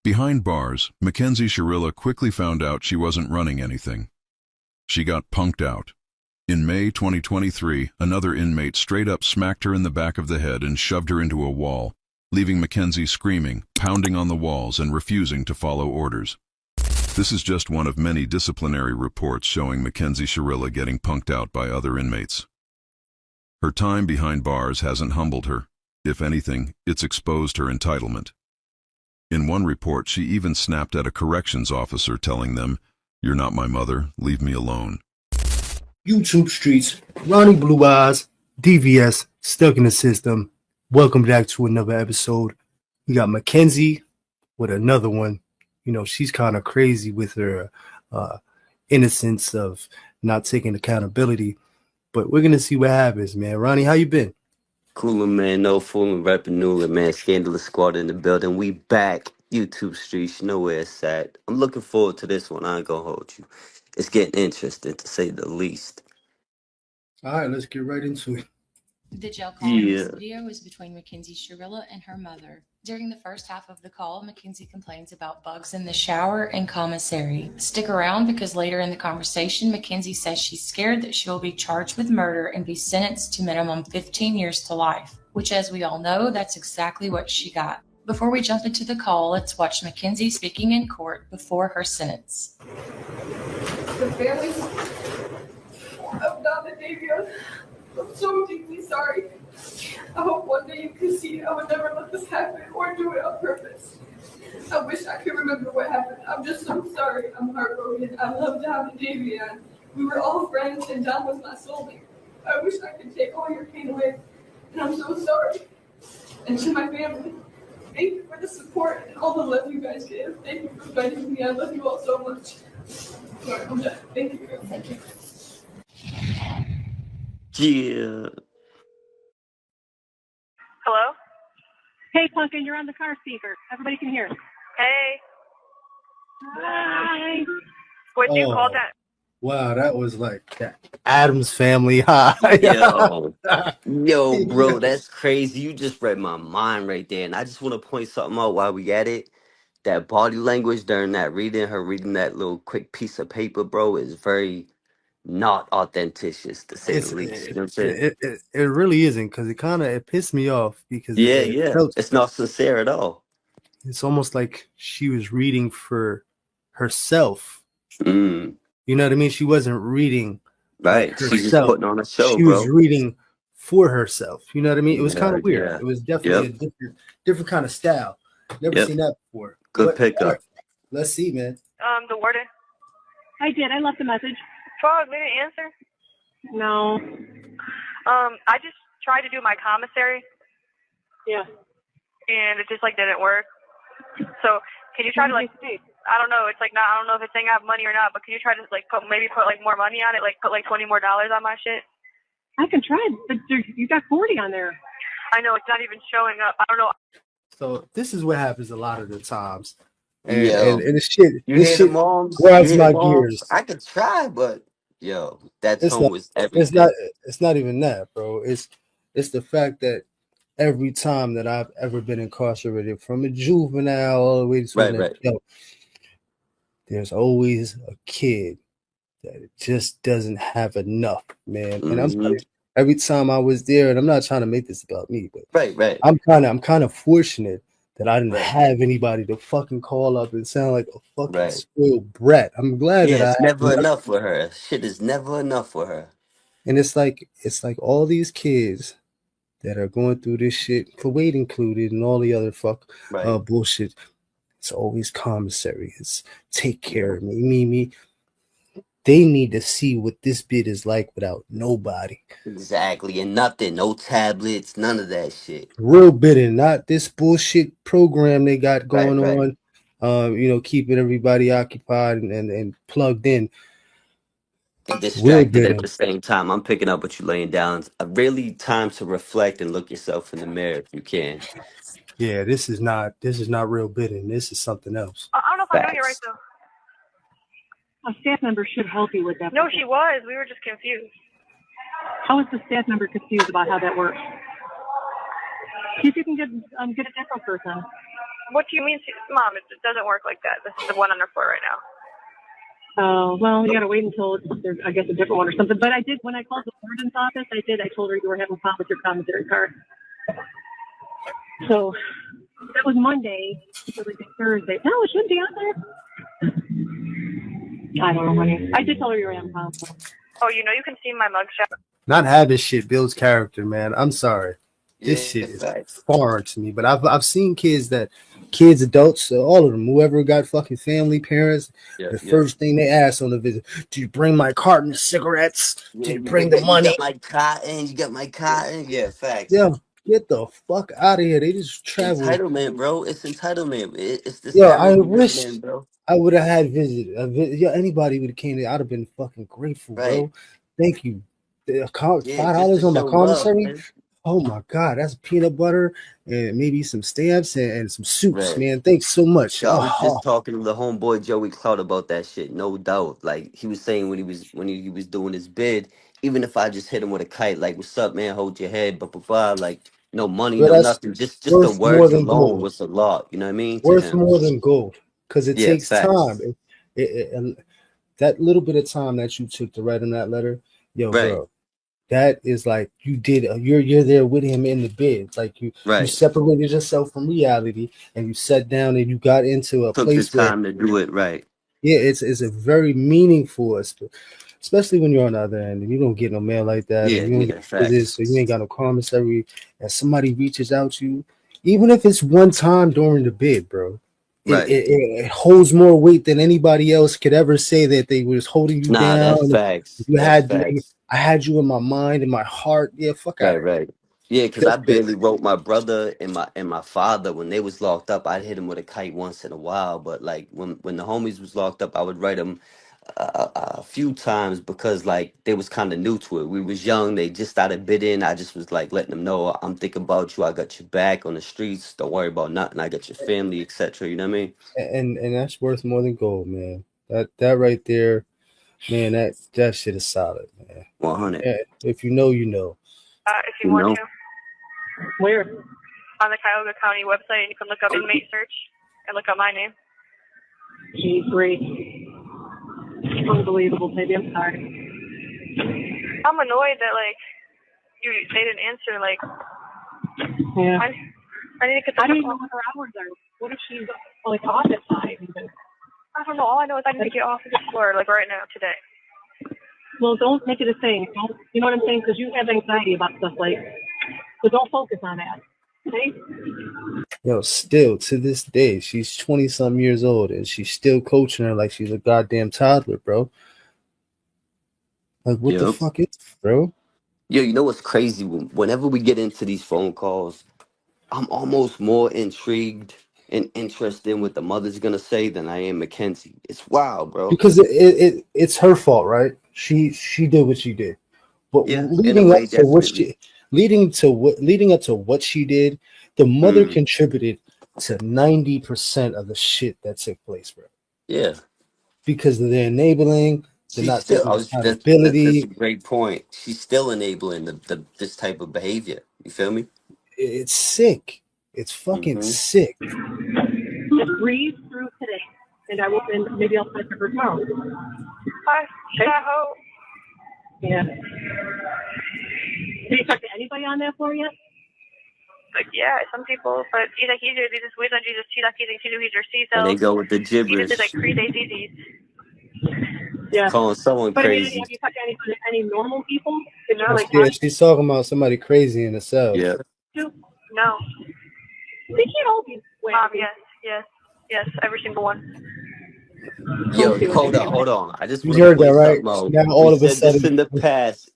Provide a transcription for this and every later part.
Behind bars, Mackenzie Shirilla quickly found out she wasn't running anything. She got punked out. In May 2023, another inmate straight up smacked her in the back of the head and shoved her into a wall, leaving Mackenzie screaming, pounding on the walls, and refusing to follow orders. This is just one of many disciplinary reports showing Mackenzie Shirilla getting punked out by other inmates. Her time behind bars hasn't humbled her. If anything, it's exposed her entitlement. In one report, she even snapped at a corrections officer telling them, "You're not my mother, leave me alone." YouTube streets, Ronnie Blue Eyes, DVS, stuck in the system. Welcome back to another episode. We got Mackenzie with another one. You know, she's kind of crazy with her innocence of not taking accountability. But we're going to see what happens, man. Ronnie, how you been? Coolin', man, no fooling, reppin' Newland, man. Scandalous Squad in the building. We back. YouTube streets, you know where it's at. I'm looking forward to this one. I ain't gonna hold you. It's getting interesting, to say the least. All right, let's get right into it. The jail call in this video is between Mackenzie Shirilla and her mother. During the first half of the call, Mackenzie complains about bugs in the shower and commissary. Stick around because later in the conversation, Mackenzie says she's scared that she will be charged with murder and be sentenced to minimum 15 years to life, which, as we all know, that's exactly what she got. Before we jump into the call, let's watch Mackenzie speaking in court before her sentence. The family of Donna Davia, I'm so deeply sorry. I hope one day you can see I would never let this happen or do it on purpose. I wish I could remember what happened. I'm just so sorry. I'm heartbroken. I love Donna Davia. We were all friends and Don was my soulmate. I wish I could take all your pain away. And I'm so sorry. And to my family, thank you for the support and all the love you guys give. Thank you for fighting me. I love you all so much. Sorry, I'm done. Thank you. Thank you. Yeah. Hello? Hey, Pumpkin, you're on the car speaker. Everybody can hear. Hey. Hi. What you call that? Wow, that was like that Addams Family high. Yo, bro, that's crazy. You just read my mind right there. And I just want to point something out while we at it. That body language during that reading, her reading that little quick piece of paper, bro, is very not authenticious, to say the least. You know what I'm saying? It really isn't, because it pissed me off because Yeah. It's not sincere at all. It's almost like she was reading for herself. Mm. You know what I mean? She wasn't reading Right. like She's herself. just putting on a show, she bro. was reading for herself. You know what I mean? It was kind of weird. Yeah. It was definitely a different kind of style. Never seen that before. Good pickup. Right, let's see, man. The warden. I did. I left a message. Fuck, they didn't answer? No. I just tried to do my commissary. Yeah. And it just didn't work. So can you try to I don't know, it's not, I don't know if it's saying I have money or not, but can you try to put more money on it, put $20 more on my shit? I can try, but you got 40 on there. I know, it's not even showing up. I don't know. So this is what happens a lot of the times. And this shit grinds my gears. I could try, but that tone was everything. It's not even that, bro. It's the fact that every time that I've ever been incarcerated, from a juvenile all the way to an adult, there's always a kid that just doesn't have enough, man. And I'm telling you, every time I was there, and I'm not trying to make this about me, but I'm kind of fortunate that I didn't have anybody to fucking call up and sound like a fucking spoiled brat. I'm glad that it's never enough for her. Shit is never enough for her. And it's like all these kids that are going through this shit, Kuwait included, and all the other bullshit. It's always commissary. It's take care of me. They need to see what this bit is like without nobody. Exactly, and nothing, no tablets, none of that shit. Real bit, and not this bullshit program they got going on. Keeping everybody occupied and plugged in. And distracted at the same time. I'm picking up what you're laying down. Really time to reflect and look yourself in the mirror if you can. Yeah, this is not real bidding. This is something else. I don't know if I'm doing it right, though. A staff member should help you with that. No, she was. We were just confused. How is the staff member confused about how that works? See if you can get a different person. What do you mean, Mom? It doesn't work like that. This is the one on the floor right now. Oh, well, you gotta wait until there's, I guess, a different one or something. But I did, when I called the warden's office, I told her you were having problems with your commissary card. So that was Monday. So like Thursday. No, it shouldn't be on there. I don't know, honey. I did tell her you were having problems. Oh, you can see my mugshot. Not having shit builds character, man. I'm sorry. This shit is foreign to me. But I've seen kids, adults, all of them, whoever got fucking family, parents, the first thing they ask on the visit, do you bring my carton of cigarettes? Do you bring the money? You got my cotton. Yeah, facts. Yeah, get the fuck out of here. They just travel. Entitlement, bro. It's entitlement. It's this. Yo, I wish bro. I would have had Yeah, anybody would have came there. I'd have been fucking grateful, bro. Thank you. $5 on my commissary. Oh my God, that's peanut butter and maybe some stamps and some soups, man. Thanks so much. I was just talking to the homeboy Joey Cloud about that shit, no doubt. Like he was saying when he was doing his bid, even if I just hit him with a kite, like "What's up, man? Hold your head," but like no money, no nothing, just the words alone was a lot. You know what I mean? Worth more than gold, because it takes time. That little bit of time that you took to write him that letter, bro. That is like you did. You're there with him in the bid. Like you separated yourself from reality, and you sat down and you got into a place where time to do it right. Yeah, it's a very meaningful, especially when you're on the other end and you don't get no mail like that. Yeah, you don't get visits, so you ain't got no commissary. And somebody reaches out to you, even if it's one time during the bid, bro. It holds more weight than anybody else could ever say that they was holding you down. That's facts. I had you in my mind, in my heart. Yeah, fuck out. Right. Yeah, because I barely wrote my brother and my father when they was locked up. I'd hit him with a kite once in a while, but like when the homies was locked up, I would write them a few times because like they was kind of new to it. We was young. They just started bidding. I just was like letting them know I'm thinking about you. I got your back on the streets. Don't worry about nothing. I got your family, etc. You know what I mean? And that's worth more than gold, man. That right there. Man, that shit is solid, man. 100. Yeah, if you know, you know. If you want to. Where? On the Cuyahoga County website, you can look up inmate search and look up my name. Geez, great. Unbelievable, baby. I'm sorry. I'm annoyed that they didn't answer. Yeah. I need to get. I don't even know what her hours are. What if she's off at 5 even? I don't know. All I know is I need to get off of the floor right now today. Well, don't make it a thing. You know what I'm saying? Because you have anxiety about stuff so don't focus on that. Okay? Yo, still to this day, she's 20-some years old and she's still coaching her like she's a goddamn toddler, bro. Like, what the fuck is it, bro? Yo, you know what's crazy? Whenever we get into these phone calls, I'm almost more intrigued and interested in what the mother's gonna say than I am Mackenzie. It's wild, bro. Because it's her fault, right? She did what she did, but leading up to what she did, the mother contributed to 90% of the shit that took place, bro. Yeah, because of their enabling. That's a great point. She's still enabling this type of behavior. You feel me? It's sick. It's fucking sick. Just breathe through today, and maybe I'll talk to her tomorrow. I hope. Yeah. Have you talked to anybody on that floor yet? Yeah, some people, but he's just weird on Jesus. And they go with the gibberish. He's 3 days easy. Yeah. Calling someone crazy. Have you talked to any normal people? She's talking about somebody crazy in the cell. Yeah. No. They can't all be. Yes, every single one. Yo, hold on. I just heard that, right? Now all of a sudden, this in the past.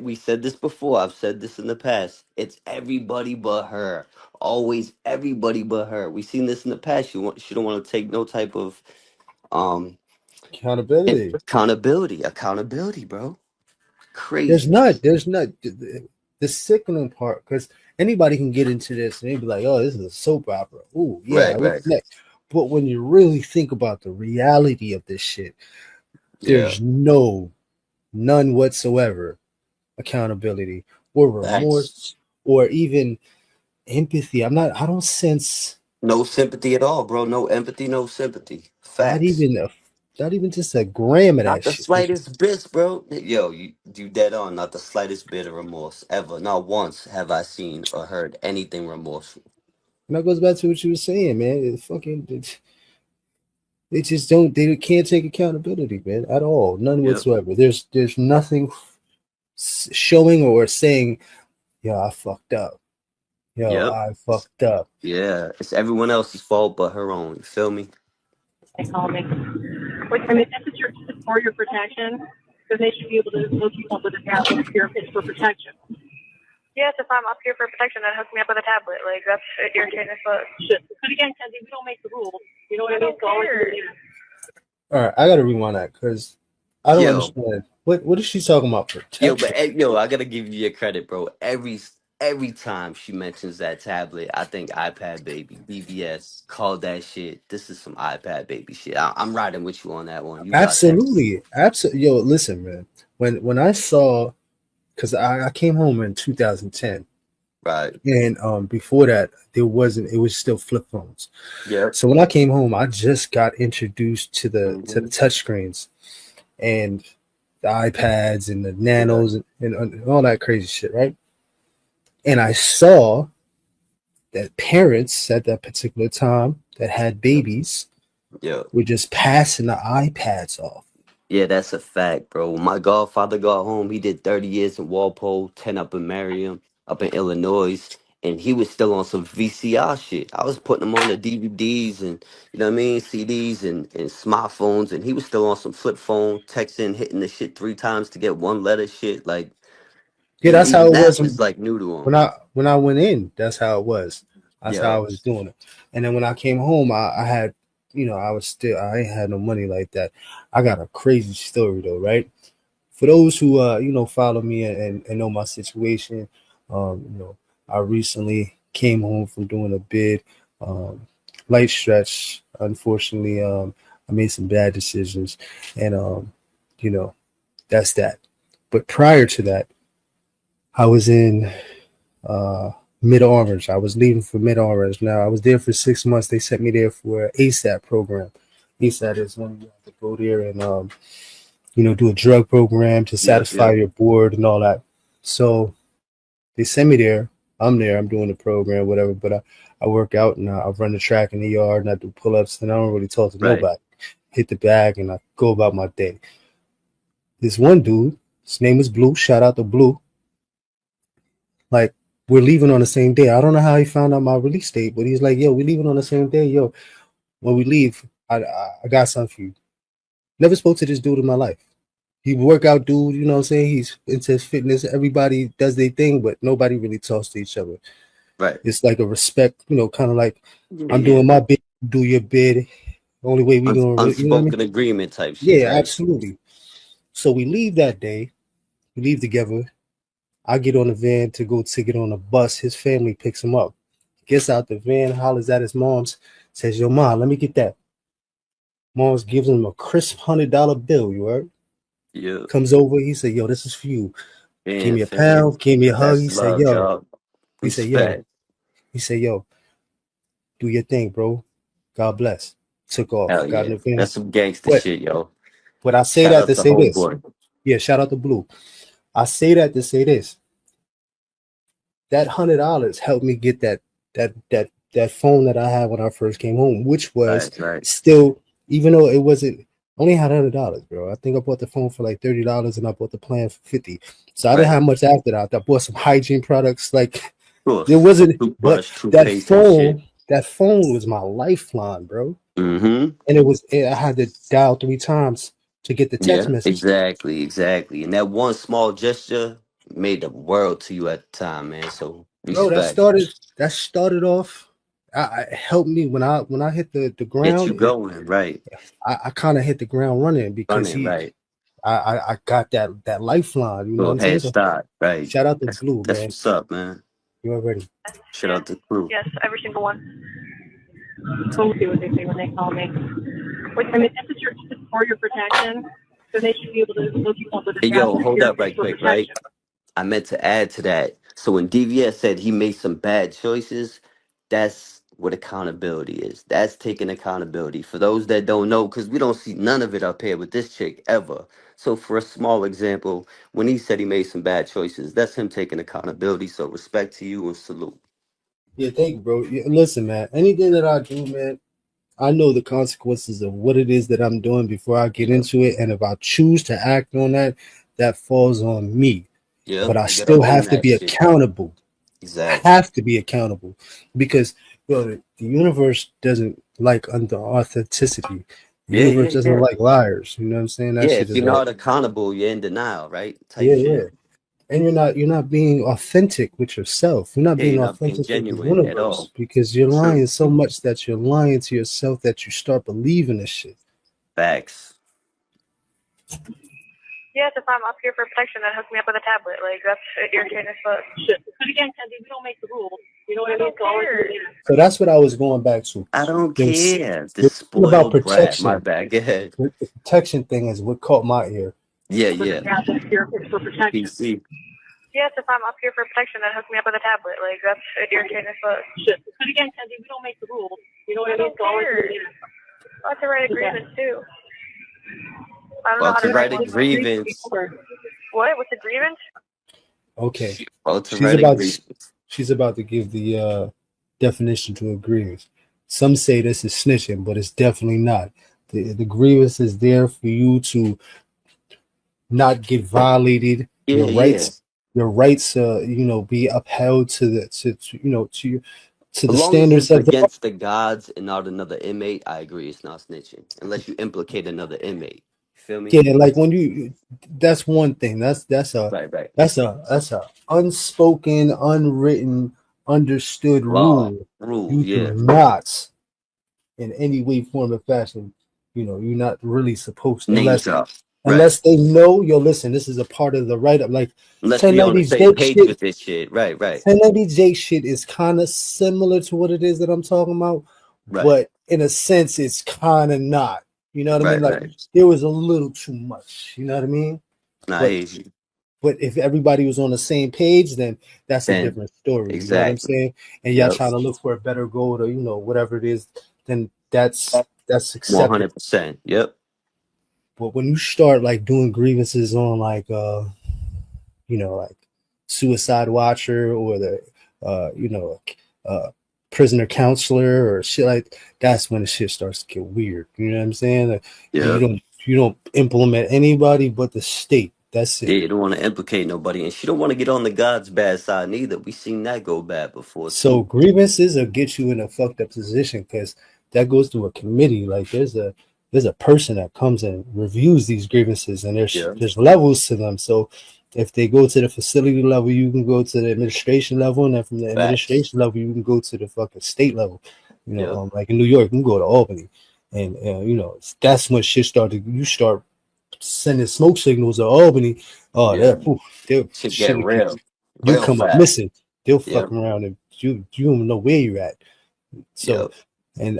We said this before. I've said this in the past. It's everybody but her. Always everybody but her. We've seen this in the past. She don't want to take no type of accountability, bro. Crazy. There's not the sickening part, because anybody can get into this and they'd be like, oh, this is a soap opera. Ooh, yeah, what's next? But when you really think about the reality of this shit, there's none whatsoever accountability or remorse or even empathy. I don't sense No sympathy at all, bro. No empathy, no sympathy. Not Facts. even not even just a gram of Not that the shit. slightest bit, bro. Yo, you dead on. Not the slightest bit of remorse ever. Not once have I seen or heard anything remorseful. And that goes back to what you were saying, man. They just don't. They can't take accountability, man, at all. None Yep. whatsoever. There's nothing showing or saying, "Yo, I fucked up. Yo, Yep. I fucked up." Yeah. It's everyone else's fault but her own. You feel me? They call me. I mean, this is for your protection, because they should be able to hook you up with a tablet if it's for protection. Yes, if I'm up here for protection, then hook me up with a tablet. Like, that's irritating as fuck. But again, Kenzie, we don't make the rules. You know what I mean? So all right, I gotta rewind that because I don't Yo. understand. What is she talking about? Protection? Yo, I gotta give you your credit, bro. Every time she mentions that tablet, I think iPad baby, BBS, call that shit. This is some iPad baby shit. I'm riding with you on that one. You got that. Absolutely. Yo, listen, man. When I saw, because I came home in 2010, Right. and before that, there wasn't. It was still flip phones. Yeah. So when I came home, I just got introduced to the touch screens and the iPads and the nanos and all that crazy shit, right? And I saw that parents at that particular time that had babies were just passing the iPads off. Yeah, that's a fact, bro. When my godfather got home, he did 30 years in Walpole, 10 up in Merriam, up in Illinois, and he was still on some VCR shit. I was putting him on the DVDs and, you know what I mean, CDs and smartphones, and he was still on some flip phone, texting, hitting the shit 3 times to get one letter shit. Like, Yeah, that's how even it that was was like new to him. when I went in. That's how it was. That's how I was doing it. And then when I came home, I had, I ain't had no money like that. I got a crazy story though, right? For those who follow me and know my situation, I recently came home from doing a bid, light stretch. Unfortunately, I made some bad decisions, and that's that. But prior to that, I was in Mid Orange. I was leaving for Mid Orange. Now I was there for 6 months. They sent me there for an ASAP program. ASAP is when you have to go there and do a drug program to satisfy your board and all that. So they send me there. I'm there. I'm doing the program, whatever. But I work out and I run the track in the yard and I do pull-ups and I don't really talk to nobody. Hit the bag and I go about my day. This one dude, his name is Blue. Shout out to Blue. Like, we're leaving on the same day. I don't know how he found out my release date, but he's like, yo, we're leaving on the same day. Yo, when we leave, I got something for you. Never spoke to this dude in my life. He workout dude, you know what I'm saying? He's into fitness. Everybody does their thing, but nobody really talks to each other. Right. It's like a respect, kind of like I'm doing my bid, do your bid. The only way we going unspoken, you know what I mean? Agreement type shit. Yeah, absolutely. So we leave that day. We leave together. I get on the van to go get on a bus. His family picks him up. Gets out the van, hollers at his mom's, says, yo, mom, let me get that. Mom's gives him a crisp $100 bill, you heard? Yeah. Comes over, he said, yo, this is for you. Man, give me a pound, give me a hug. He said, yo. Job. He said, yo, do your thing, bro. God bless. Took off. Hell got in the van. That's some gangster shit, yo. But I say that to say this. Yeah, shout out to Blue. I say that to say this. That $100 helped me get that phone that I had when I first came home, which was still, even though it wasn't, only had $100, bro. I think I bought the phone for like $30 and I bought the plan for $50. So I didn't have much after that. I bought some hygiene products. Like, there wasn't, but that phone was my lifeline, bro. Mm-hmm. And I had to dial 3 times to get the text message. Exactly. And that one small gesture made the world to you at the time, man. So bro, that started off. It helped me when I hit the ground. Get you going, right? I kind of hit the ground running because I got that lifeline. You know what I'm saying? Start, right? Shout out to Blue, man. That's what's up, man. You already. Shout out to Blue. Yes, every single one. We'll see what they say when they call me. I mean, this is for your protection, so they should be able to look you up with a Yo, hold up right quick, right? I meant to add to that. So when DVS said he made some bad choices, that's what accountability is. That's taking accountability. For those that don't know, because we don't see none of it up here with this chick ever. So for a small example, when he said he made some bad choices, that's him taking accountability. So respect to you and salute. Yeah, thank you, bro. Yeah, listen, man. Anything that I do, man, I know the consequences of what it is that I'm doing before I get Yep. into it. And if I choose to act on that, that falls on me. But Yep. I You gotta still own have to that be shit. accountable. Exactly. Have to be accountable because the universe doesn't like authenticity. The Yeah, universe yeah, doesn't yeah. like liars. You know what I'm saying? That Yeah, shit if is you're a not accountable, you're in denial, right? Type yeah, yeah. shit. And you're not being authentic with yourself. You're not Yeah, being you're not being authentic with the genuine at universe all. because you're True. lying so much that you're lying to yourself that you start believing this shit. Facts. Yes, if I'm up here for protection, then hook me up with a tablet. Like, that's irritating as fuck. Shit. But again, Kenzie, we don't make the rules. You know what I mean? So So that's what I was going back to. I don't There's care. The the thing about spoiled brat. My protection. bad. Go ahead. The protection thing is what caught my ear. Yeah, for yeah. for protection. PC. Yes, if I'm up here for protection, then hook me up with a tablet. Like, that's irritating as fuck. Shit. But again, Kenzie, we don't make the rules. You know what I mean? So I'll have to write a grievance, too. I don't know About how to to write write a one. grievance. What? What's a grievance? Okay. About to She's write a about grievance. she's about to give the definition to a grievance. Some say this is snitching, but it's definitely not. The grievance is there for you to not get violated, Yeah, yeah. your rights be upheld to the As long as standards it's of the law. against the gods and not another inmate, I agree it's not snitching. Unless you implicate another inmate. You feel me? Yeah, like when you that's one thing. That's a Right, right. that's a unspoken, unwritten, understood Law. rule. Rule, You do yeah. not in any way, form, or fashion, you're not really supposed to, Name unless drop. Right. unless they know, listen, this is a part of the write-up. Like Unless we on the 1090 same Jake page shit, with this shit. Right, right. 1090 Jake shit is kind of similar to what it is that I'm talking about, Right. but in a sense, it's kind of not. You know what I mean? Right, Like right. there was a little too much. You know what I mean? Nah, But easy. but if everybody was on the same page, then that's a Then different story. You know what I'm exactly. saying? And y'all Yep. trying to look for a better goal or whatever it is, then that's acceptable. 100%. Yep. But when you start like doing grievances on like like Suicide Watcher or the prisoner counselor or shit like that's when the shit starts to get weird. You know what I'm saying? Like, Yep. you don't implement anybody but the state. That's Yeah, it. you don't want to implicate nobody. And she don't want to get on the God's bad side neither. We seen that go bad before So too. grievances will get you in a fucked up position because that goes through a committee. Like there's a person that comes and reviews these grievances, and Yeah. there's levels to them. So if they go to the facility level, you can go to the administration level, and then from the Facts. administration level, you can go to the fucking state level. Yep. Like in New York, you can go to Albany, and that's when shit started. You start sending smoke signals to Albany. Oh, Yeah. they're Should get shit. real. You Real come up fast. missing. They'll fuck Yep. around and you don't know where you're at. So, Yep. and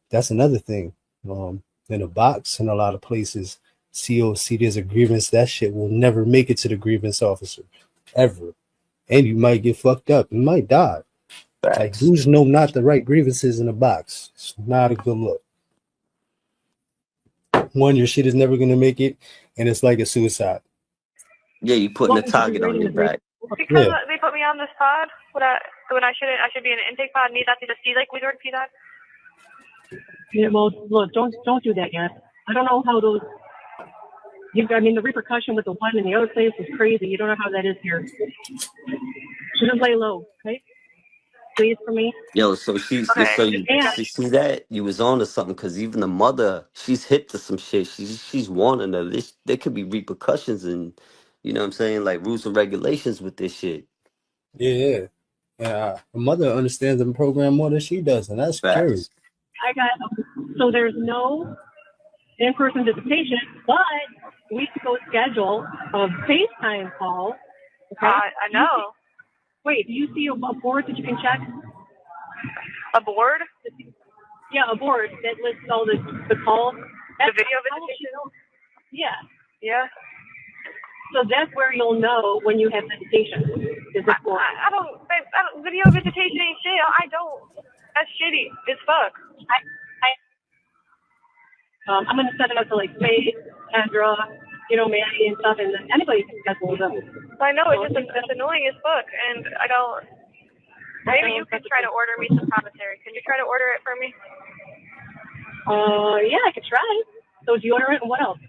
that's another thing. In a box in a lot of places, COC, there's a grievance. That shit will never make it to the grievance officer, ever. And you might get fucked up. You might die. Like Facts. dudes know not to write grievances in a box. It's not a good look. One, your shit is never gonna make it, and it's like a suicide. Yeah, you putting a target on your back. Because Yeah. they put me on this pod when I should be in an intake pod. Need that to see like we work that. Yeah, well, look, don't do that yet. I don't know how those. The repercussion with the one and the other place is crazy. You don't know how that is here. So just lay low, okay? Please, for me. Yo, so she see that you was on to something because even the mother, she's hit to some shit. She's warning her. There could be repercussions and you know what I'm saying, like rules and regulations with this shit. Yeah. Her mother understands the program more than she does, and that's scary. Facts. So there's no in-person visitation, but we could go schedule a FaceTime call. Okay? I know. Wait, do you see a board that you can check? A board? Yeah, a board that lists all the calls. The video visitation? Yeah. Yeah. So that's where you'll know when you have visitation. Is this board? I don't, video visitation ain't shit. I don't. That's shitty. It's fuck. I'm gonna set it up to like Faith, Kendra, Manny and stuff, and then anybody can schedule them. I know it's just it's annoying as fuck, and I don't. Maybe you could try to order me some commissary. Can you try to order it for me? Yeah, I could try. So do you order it, and what else?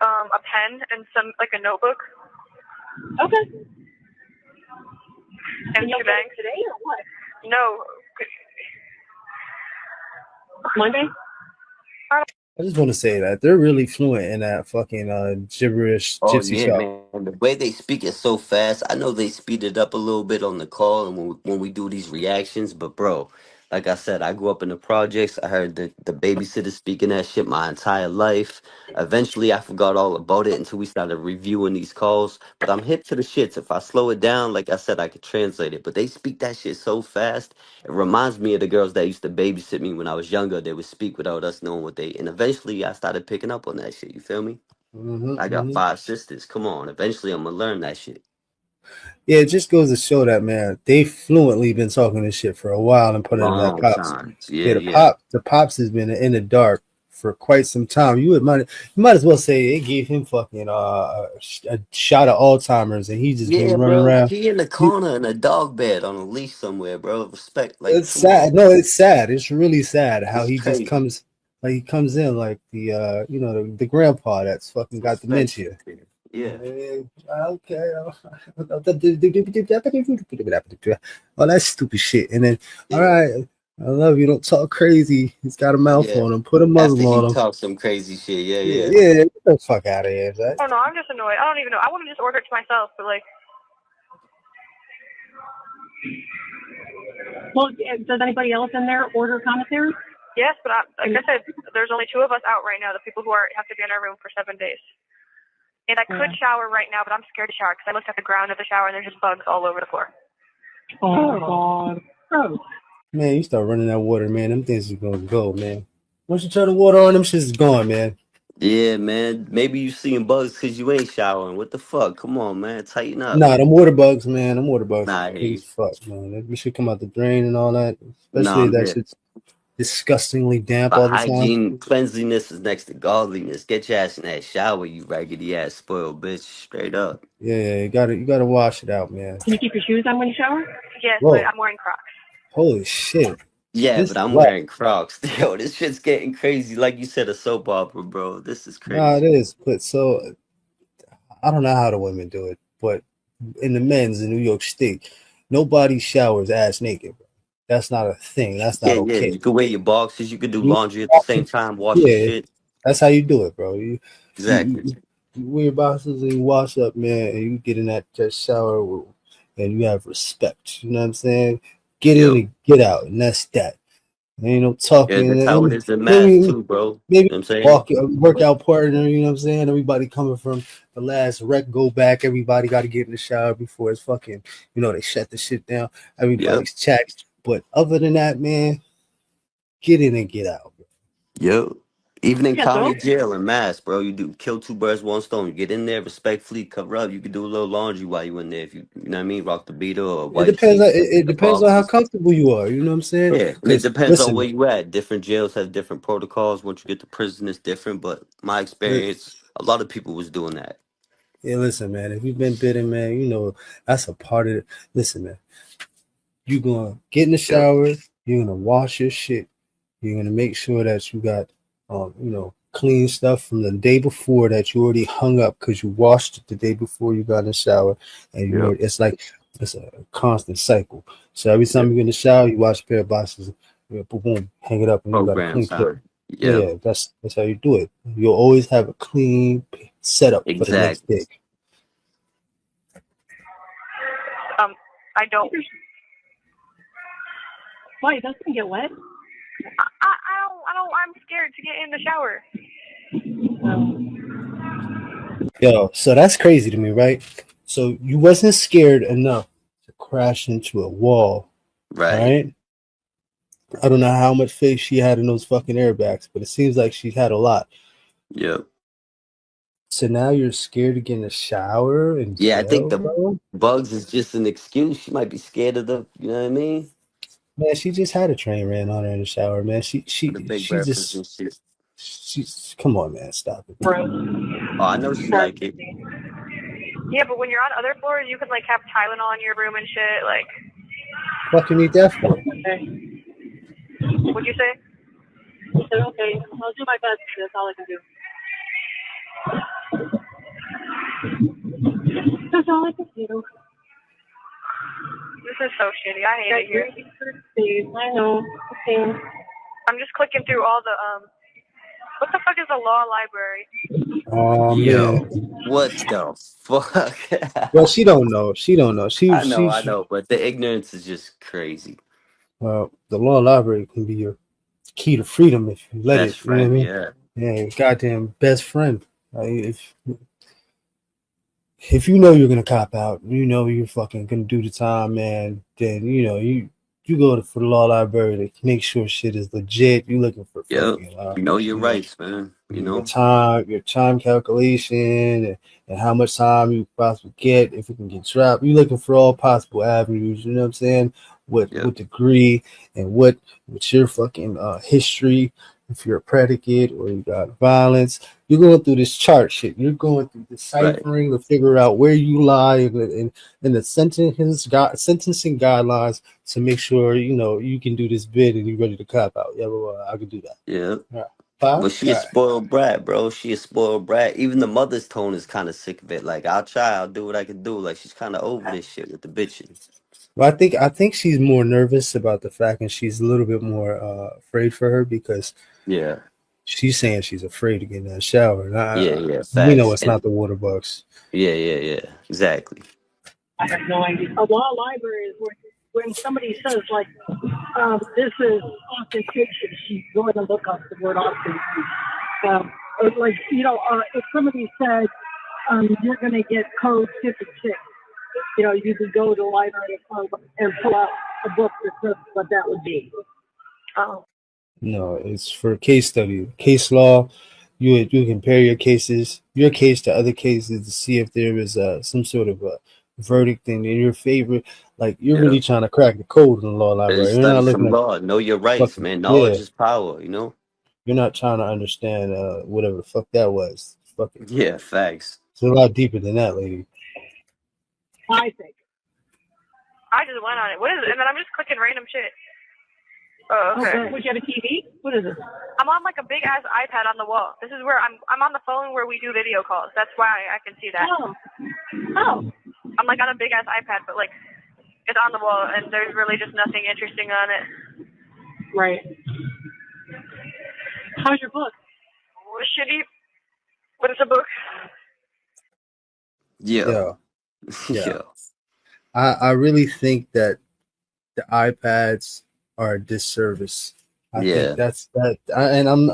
A pen and some like a notebook. Okay. And you'll get it today or what? No. Monday? I just want to say that they're really fluent in that fucking gibberish gypsy yeah, show. man. The way they speak it so fast. I know they speed it up a little bit on the call and when we do these reactions, but bro, like I said, I grew up in the projects. I heard the babysitter speaking that shit my entire life. Eventually, I forgot all about it until we started reviewing these calls. But I'm hip to the shits. If I slow it down, like I said, I could translate it. But they speak that shit so fast. It reminds me of the girls that used to babysit me when I was younger. They would speak without us knowing what they. And eventually, I started picking up on that shit. You feel me? I got 5 sisters. Come on. Eventually, I'm gonna learn that shit. Yeah, it just goes to show that, man, they fluently been talking this shit for a while and putting it in that pops. The pops has been in the dark for quite some time. You might as well say it gave him fucking a shot of Alzheimer's, and he just been running around. He in the corner in a dog bed on a leash somewhere, bro. Respect, like it's sad. No, it's sad. It's really sad how it's he crazy. just comes. Like he comes in like the the grandpa that's fucking got dementia. Yeah. Okay. All that stupid shit. And then, all right, I love you. Don't talk crazy. He's got a mouth on him. Put a muzzle on him. Talk some crazy shit. Yeah. Get the fuck out of here, right? Oh no, I'm just annoyed. I don't even know. I want to just order it to myself, but like. Well, does anybody else in there order commissary? Yes, but like I said, there's only 2 of us out right now. The people who have to be in our room for 7 days. And I could shower right now, but I'm scared to shower because I looked at the ground of the shower and there's just bugs all over the floor. Oh, God. Oh. Man, you start running that water, man. Them things are going to go, man. Once you turn the water on, them shit's gone, man. Yeah, man. Maybe you seeing bugs because you ain't showering. What the fuck? Come on, man. Tighten up. Nah, them water bugs, man. Them water bugs Nah, big as fuck, man. We should come out the drain and all that. Especially that shit's disgustingly damp all the hygiene, time. Cleanliness is next to godliness. Get your ass in that shower, you raggedy ass spoiled bitch. Straight up. Yeah, you gotta wash it out, man. Can you keep your shoes on when you shower? Yes, but I'm wearing Crocs. Holy shit. Yeah, but I'm wearing Crocs. Yo, this shit's getting crazy. Like you said, a soap opera, bro. This is crazy. Nah, it is. But so I don't know how the women do it, but in the men's in New York State, nobody showers ass naked, bro. That's not a thing. That's not okay. Yeah, you can wear your boxes. You can do laundry at the same time. Wash your shit. That's how you do it, bro. Exactly. You wear your boxes and you wash up, man, and you get in that shower and you have respect. You know what I'm saying? Get in and get out, and that's that. There ain't no talking. Yeah, that's how it is in math too, bro. Maybe you know what I'm saying? Workout partner, you know what I'm saying? Everybody coming from the last rec go back. Everybody got to get in the shower before it's fucking, they shut the shit down. Everybody's checked. But other than that, man, get in and get out. Bro. Yo. Even in county jail and mass, bro, you do kill 2 birds, 1 stone. You get in there respectfully, cover up. You can do a little laundry while you in there. If you know what I mean, rock the beater or wipe. It depends on how comfortable you are. You know what I'm saying? Yeah, it depends on where you at. Different jails have different protocols. Once you get to prison, it's different. But my experience, a lot of people was doing that. Yeah, listen, man. If you've been bitten, man, that's a part of it. Listen, man. You're gonna get in the shower. You're gonna wash your shit. You're gonna make sure that you got clean stuff from the day before that you already hung up because you washed it the day before you got in the shower, and it's a constant cycle. So every time you get in the shower, you wash a pair of boxes, boom, hang it up, and you got a clean clip. Yeah, that's how you do it. You'll always have a clean setup for the next day. I don't. Why? It doesn't get wet. I'm scared to get in the shower. Yo, so that's crazy to me, right? So you wasn't scared enough to crash into a wall, right? I don't know how much faith she had in those fucking airbags, but it seems like she had a lot. Yep. So now you're scared to get in the shower and I think the bugs is just an excuse. She might be scared of you know what I mean? Man, she just had a train ran on her in the shower, man. The big She breakfast just and shit. she's come on, man, stop it. Gross. Oh, I know she like it. Yeah, but when you're on other floors, you could like have Tylenol in your room and shit. Like, Fucking need that for? Okay. what'd you say? I said, okay, I'll do my best. That's all I can do. That's all I can do. This is so shitty. I hate it here. I know. Okay. I'm just clicking through all the What the fuck is a law library? Oh Yo, man. what the fuck? Well, she don't know. She don't know. I know, but the ignorance is just crazy. The law library can be your key to freedom if you let Best it. You know what I friend, mean? yeah. Yeah, your goddamn best friend. If you know you're gonna cop out, you know you're fucking gonna do the time, man. Then you go for the law library to make sure shit is legit. You looking for Yep. fucking You know your rights, man. You know? your time calculation and how much time you possibly get if you can get dropped. You looking for all possible avenues. You know what I'm saying? What degree and what's your fucking history? If you're a predicate or you got violence, you're going through this chart shit. You're going through deciphering to figure out where you lie in the sentencing guidelines to make sure you can do this bid and you're ready to cop out. Yeah, well, I can do that. Yeah. Right. But she a spoiled brat, bro. She a spoiled brat. Even the mother's tone is kind of sick of it. Like, I'll do what I can do. Like, she's kind of over this shit with the bitching. Well, I think she's more nervous about the fact, and she's a little bit more afraid for her because she's saying she's afraid to get in that shower. And Facts. we know it's not the water bugs. Yeah, exactly. I have no idea. A law library is when somebody says like, this is authentication, she's going to look up the word authenticity. Like, if somebody said, you're going to get code 56, you could go to the library and pull out a book that says what that would be. Oh. No, it's for case study, case law. You compare your case to other cases to see if there is some sort of a verdict in your favor. Like you're really trying to crack the code in the law library. You're not looking some law. Know your rights, man. Knowledge is power. You're not trying to understand whatever the fuck that was. Fuck it. Yeah, facts. It's a lot deeper than that, lady. I think. I just went on it. What is it? And then I'm just clicking random shit. Oh, okay. Would you have a TV? What is it? I'm on like a big ass iPad on the wall. This is where I'm on the phone where we do video calls. That's why I can see that. Oh. I'm like on a big ass iPad, but like it's on the wall and there's really just nothing interesting on it. Right. How's your book? Shitty. But it's a book. Yeah. I really think that the iPads are a disservice. I think that's that, and I'm.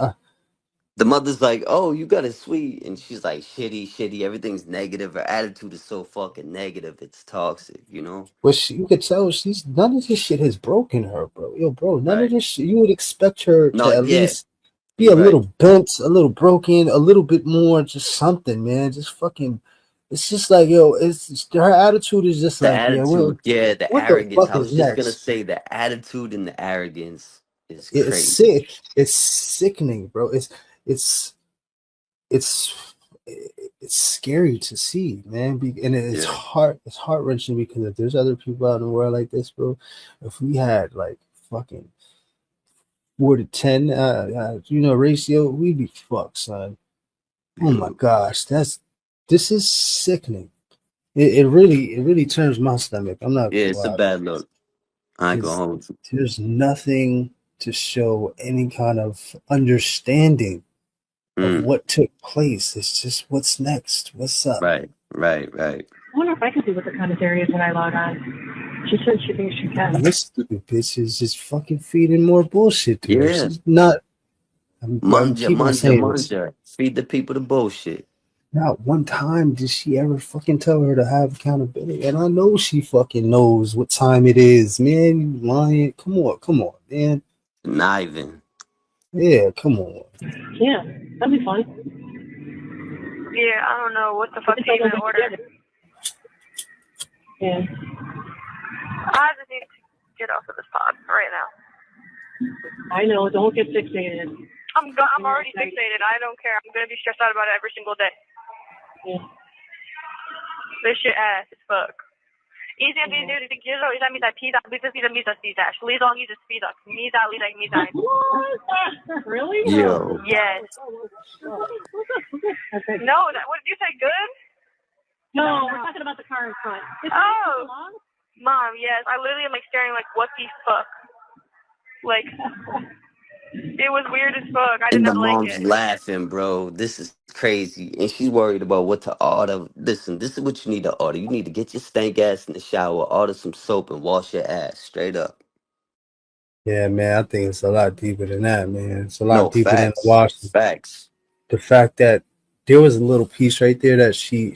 The mother's like, "Oh, you got it sweet," and she's like, "Shitty. Everything's negative. Her attitude is so fucking negative. It's toxic, Well, you could tell none of this shit has broken her, bro. None of this shit. You would expect her to at least be a little bent, a little broken, a little bit more, just something, man. Just fucking. It's just like, it's her attitude is just the like, attitude, the arrogance. I was just gonna say the attitude and the arrogance is crazy. It's sick. It's sickening, bro. It's scary to see, man. And it's heart-wrenching because if there's other people out in the world like this, bro, if we had like fucking 4 to 10, ratio, we'd be fucked, son. Oh my gosh, this is sickening. It really turns my stomach. I'm not. Yeah, it's a bad look. I go home. There's nothing to show any kind of understanding of what took place. It's just what's next. What's up? Right. I wonder if I can see what the commentary is when I log on. She said she thinks she can. This stupid bitch is just fucking feeding more bullshit to her. She's not. Manja. Feed the people the bullshit. Not one time did she ever fucking tell her to have accountability. And I know she fucking knows what time it is, man. You lying. Come on, man. Conniving. Yeah, come on. Yeah, that'd be fun. Yeah, I don't know what the fuck to even order. Yeah. I just need get off of this pod right now. I know. Don't get fixated. I'm already fixated. I don't care. I'm gonna be stressed out about it every single day. Yeah. This shit ass as fuck. Easy and easy to get out. That means that pizza. Pizza pizza. Please don't use pizza. Pizza. Really? Yo. Yes. Okay. No. What did you say? Good? No, we're talking about the car in front. Oh. Mom, yes. I literally am like staring like, what the fuck? Like, it was weird as fuck. I did And the not like mom's it. laughing, bro. This is crazy. And she's worried about what to order. Listen, this is what you need to order. You need to get your stank ass in the shower, order some soap, and wash your ass straight up. Yeah, man, I think it's a lot deeper than that, man. It's a lot No, deeper than the facts. washing. Facts. The fact that there was a little piece right there that she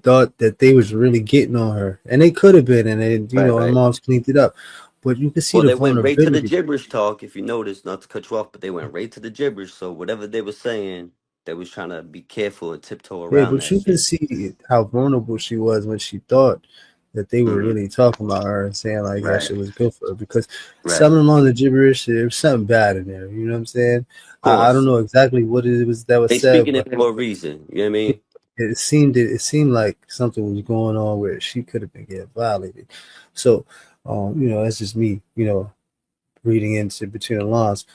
thought that they was really getting on her, and they could have been, and then her Right. mom's cleaned it up, but you can see Well, the they went right to the vulnerability. gibberish talk, if you notice, not to cut you off, but they went right to the gibberish. So whatever they were saying, they was trying to be careful and tiptoe Yeah, around but that you can shit. see how vulnerable she was when she thought that they were Mm-hmm. really talking about her and saying like that Right. shit was good for her, because Right. something along the gibberish, there was something bad in there. You know what I'm saying? Of I don't course. know exactly what it was that was They said, speaking but it for a reason. You know what I mean? it seemed like something was going on where she could have been getting violated. So, that's just me, reading into between the lines.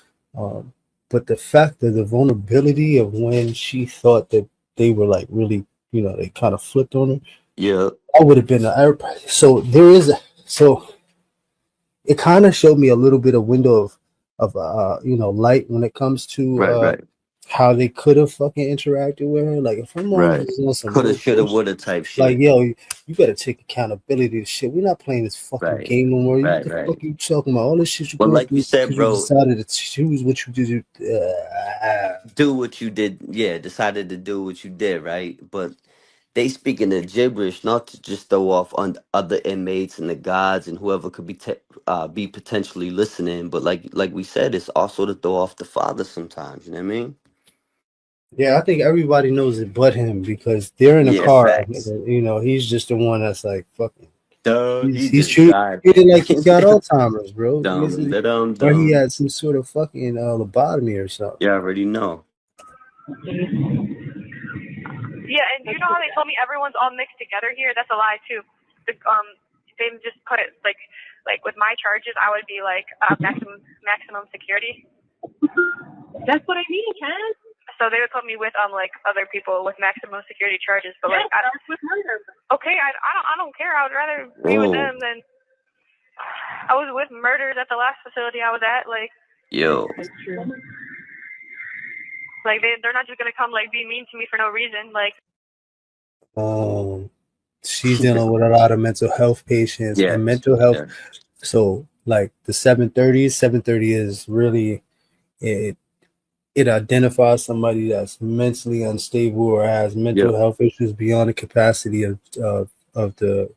But the fact that the vulnerability of when she thought that they were like really, they kind of flipped on her. Yeah. That would have been so it kind of showed me a little bit of window of light when it comes to Right. how they could have fucking interacted with her. Like if her mom Right. was on some Coulda, real shoulda, bullshit, woulda type like shit. yo, you better take accountability to shit. We're not playing this fucking Right. game no more. What the Right. fuck you talking about? All this shit you're Well, going like you through said, because you bro, decided to choose what you did. do what you did. Yeah, decided to do what you did, right? But they speaking the gibberish, not to just throw off on other inmates and the guards and whoever could be potentially listening, but like we said, it's also to throw off the father sometimes. You know what I mean? Yeah, I think everybody knows it but him, because they're in a Yeah, car. facts. He's just the one that's like fucking. Duh, he He's just died. treated like he's got Alzheimer's, bro. Dumb, dumb, Or he dumb. had some sort of fucking lobotomy or something. You already know. Yeah, and you know how they told me everyone's all mixed together here? That's a lie too. They just put it like with my charges, I would be like maximum security. That's what I mean, Ken. So they would put me with like other people with maximum security charges, but like I don't. With murder. Okay, I don't care. I would rather be with them than I was with murders at the last facility I was at. Like, Yo. That's true. Like they're not just gonna come like be mean to me for no reason. Like, she's dealing with a lot of mental health patients and mental health. Yeah. So like the 730 is really it identifies somebody that's mentally unstable or has mental health issues beyond the capacity of the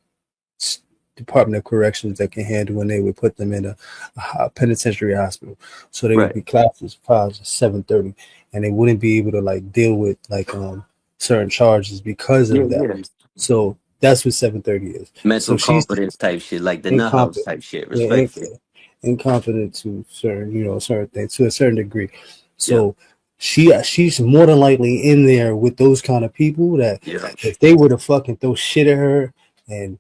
Department of Corrections that can handle when they would put them in a penitentiary hospital. So they would be classed as 730, and they wouldn't be able to like deal with like certain charges because of that. Yeah. So that's what 730 is. Mental so confidence type shit, like the nut house type shit, respectfully. Incompetent to certain things to a certain degree. So she's more than likely in there with those kind of people that if they were to fucking throw shit at her and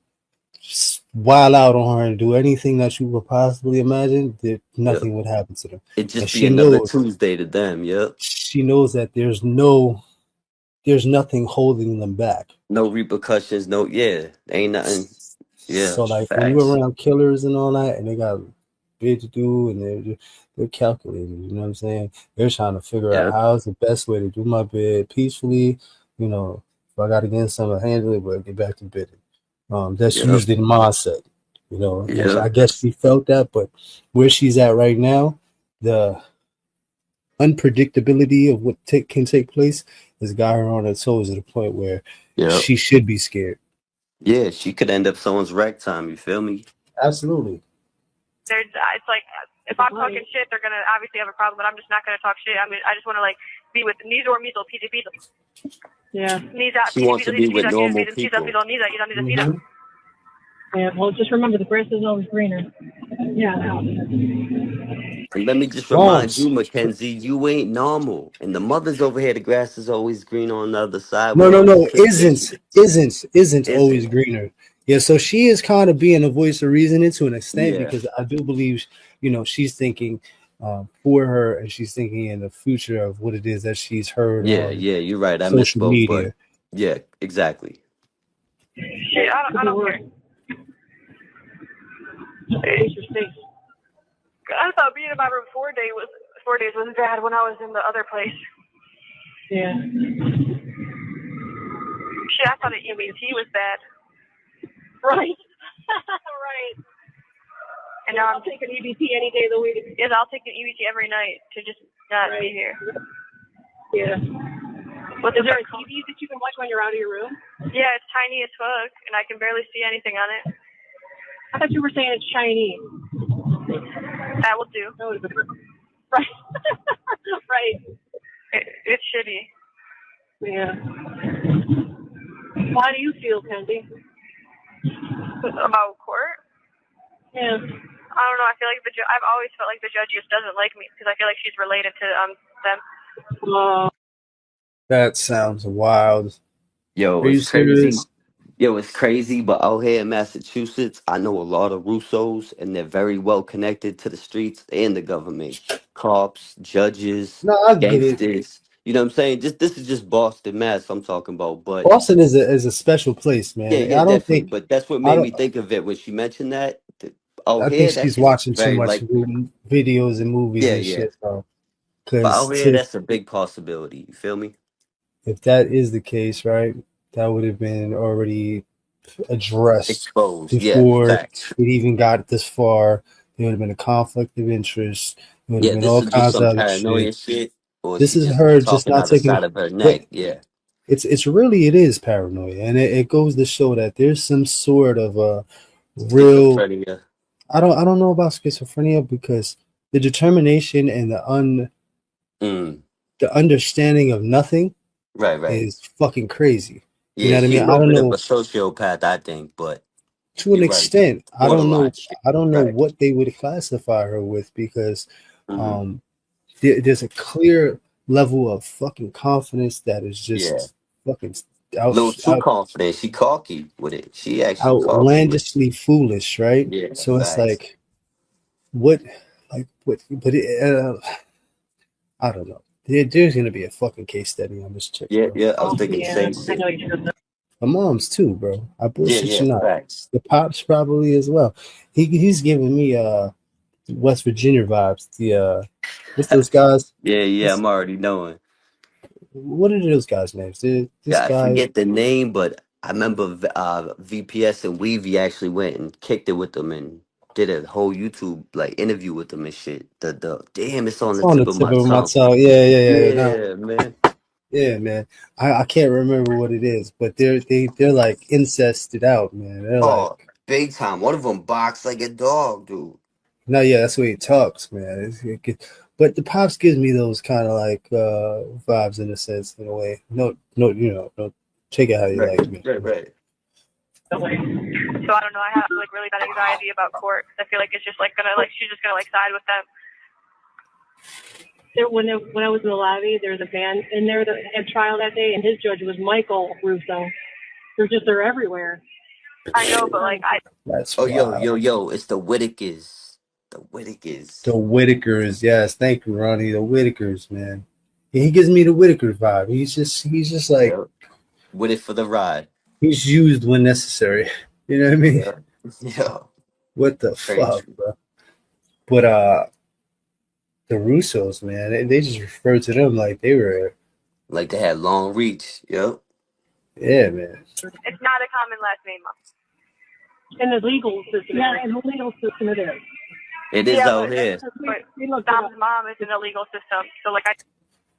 wild out on her and do anything that you would possibly imagine, that nothing would happen to them. It'd just be another Tuesday to them. She knows that there's nothing holding them back. No repercussions. Ain't nothing. So like when you're around killers and all that, and they got bid to do, and they're calculated. You know what I'm saying? They're trying to figure out how's the best way to do my bid peacefully. If I got to get some, handle it, but get back to bidding. That's usually the mindset. I guess she felt that, but where she's at right now, the unpredictability of what can take place has got her on her toes to the point where she should be scared. Yeah, she could end up someone's rec time. You feel me? Absolutely. It's like if I'm talking shit, they're gonna obviously have a problem, but I'm just not gonna talk shit. I mean, I just want to like be with knees or measles, PGP. Yeah. She wants to be with normal people. Yeah, well, just remember the grass is always greener. Yeah. And let me just remind Moms. you, Mackenzie, you ain't normal. And the mothers over here, the grass is always green on the other side. No, We no, all just no. kids bitches. Isn't Is always it? greener. Yeah, so she is kind of being a voice of reasoning to an extent Yeah. because I do believe, she's thinking for her and she's thinking in the future of what it is that she's heard Yeah, on yeah, you're right. I social misspoke, but media. yeah, exactly. Shit, I don't care. Interesting. I thought being in my room 4 days was bad when I was in the other place. Yeah. Shit, I thought the EBT was bad. Right. Right. And now I'll take an EBT any day of the week. yes, I'll take an EBT every night to just not be here. Yeah. But Is there a TV that you can watch when you're out of your room? yeah, it's tiny as fuck, and I can barely see anything on it. I thought you were saying it's Chinese. That will do. Right. Right. It's shitty. Yeah. How do you feel, Kenzie? About court? Yeah. I don't know. I feel like I've always felt like the judge just doesn't like me because I feel like she's related to them. That sounds wild. Yo, Are you it's crazy. serious? Yo, it's crazy, but out here in Massachusetts, I know a lot of Russos, and they're very well connected to the streets and the government. Cops, judges, No, I get it. gangsters. You know what I'm saying? This is just Boston, Mass. I'm talking about, but Boston is a special place, yeah, man. yeah, I don't definitely. think But that's what I made don't me think of it when she mentioned that. Out I think here, that she's shit is watching too very much like, videos and movies yeah, and yeah. shit, bro. But out Because here, that's a big possibility. You feel me? if that is the case, right, that would have been already addressed Exposed. Yeah, before facts. it even got this far. There would have been a conflict of interest. There would have Yeah, been this all is just kinds some of other shit. paranoia shit, or is This she is just her just talking not out the taking side it, of her but neck? Yeah. it is paranoia, and it goes to show that there's some sort of a real. Schizophrenia. I don't know about schizophrenia because the determination and Mm. the understanding of nothing Right, right. is fucking crazy. You know Yeah, what I she mean? a I little don't bit of a know sociopath, I think, but to an you're right. extent. Borderline shit. I don't know Right. what they would classify her with because Hmm. um there's a clear level of fucking confidence that is Yeah. just fucking A little too confident. She cocky with it. She actually cocky with it. outlandishly foolish, right? Yeah, So it's facts. like what but I don't know. There's gonna be a fucking case study on this chick, Yeah, bro. yeah. I was thinking the Yeah. same I shit. know you should. The moms too, bro. I Yeah, bullshit yeah, you not. facts. The pops probably as well. He's giving me West Virginia vibes. What's those guys? Yeah, yeah. What's, I'm already knowing. what are those guys' names? This Yeah, I guy. forget the name, but I remember VPS and Weavy actually went and kicked it with them and did a whole YouTube like interview with them and shit. The damn, it's on It's the on the tip of tip my of my tongue. tongue. Yeah. No, Yeah, man. yeah, man. I can't remember what it is, but they're like incested out, man. They're Oh, like, big time. One of them boxed like a dog, dude. no, yeah, that's the way he talks, man. But the pops gives me those kind of like vibes in a sense, in a way. No, no, take it how you Right, like, man. right. So I don't know. I have like really bad anxiety about court. I feel like it's just like she's just gonna like side with them. When I was in the lobby, there was a man in there that had trial that day, and his judge was Michael Russo. They're everywhere. I know, but like That's Oh, wild. yo, it's the Whitakers. The Whitakers. The Whitakers, yes, thank you, Ronnie. The Whitakers, man. He gives me the Whitaker vibe. He's just like Yep. With it for the ride. he's used when necessary. You know what I mean? Yeah. Yeah. What the Very fuck, true. bro? But the Russos, man, they just refer to them like they were, Like they had long reach. Yep. yeah, man. it's not a common last name. In the legal system. Yeah, in the legal system it is. It is out here. But Dom's mom is in the legal system, so like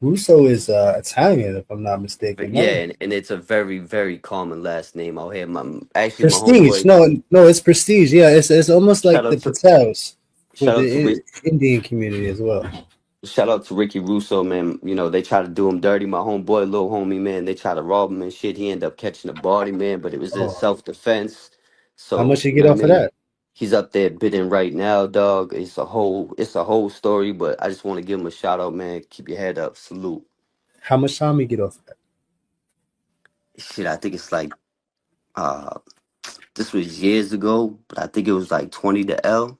Russo is Italian, if I'm not But mistaken. yeah, and it's a very, very common last name out here. My Prestige. homeboy. No, it's Prestige. Yeah, it's almost like Shout the out to Patels for shout out to the Indian community as well. Shout out to Ricky Russo, man. You know, they try to do him dirty. My homeboy, little homie, man, they try to rob him and shit. He ended up catching a body, man, but it was in Oh, self defense. How much So, you you get know what off I of mean? that? He's up there bidding right now, dog. It's a whole story, but I just want to give him a shout out, man. Keep your head up. Salute. How much time you get off of that? Shit, I think it's like uh this was years ago, but I think it was like 20 to L.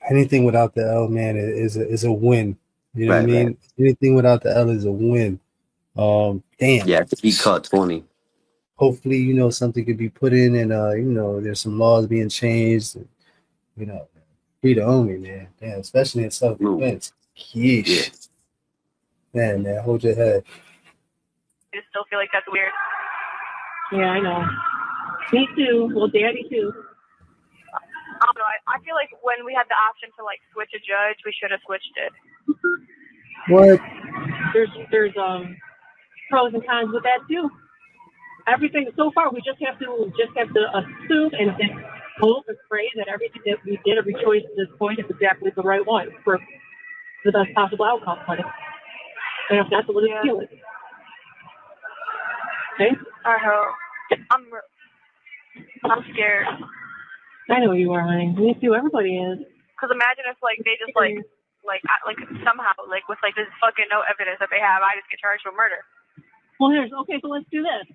Anything without the L, man, is a win. You know what I Right, right. mean? Anything without the L is a win. Damn. Yeah, I think he caught 20. Hopefully, something could be put in, and there's some laws being changed. And, you know, free the homie, man. Damn, especially in self Ooh, defense. yeah. Yeesh. Man, hold your head. I just still feel like that's weird. Yeah, I know. Me too. Well, Daddy too. I don't know. I feel like when we had the option to like switch a judge, we should have switched it. What? There's pros and cons with that too. Everything so far, we just have to assume and hope and pray that everything that we did, every choice at this point, is exactly the right one for the best possible outcome. But and if that's what it's feeling. Okay. I hope. I'm scared. I know you are, honey. Me too. Everybody is. Cause imagine if like they just like somehow like with like this fucking no evidence that they have, I just get charged with murder. Well, okay. So let's do this.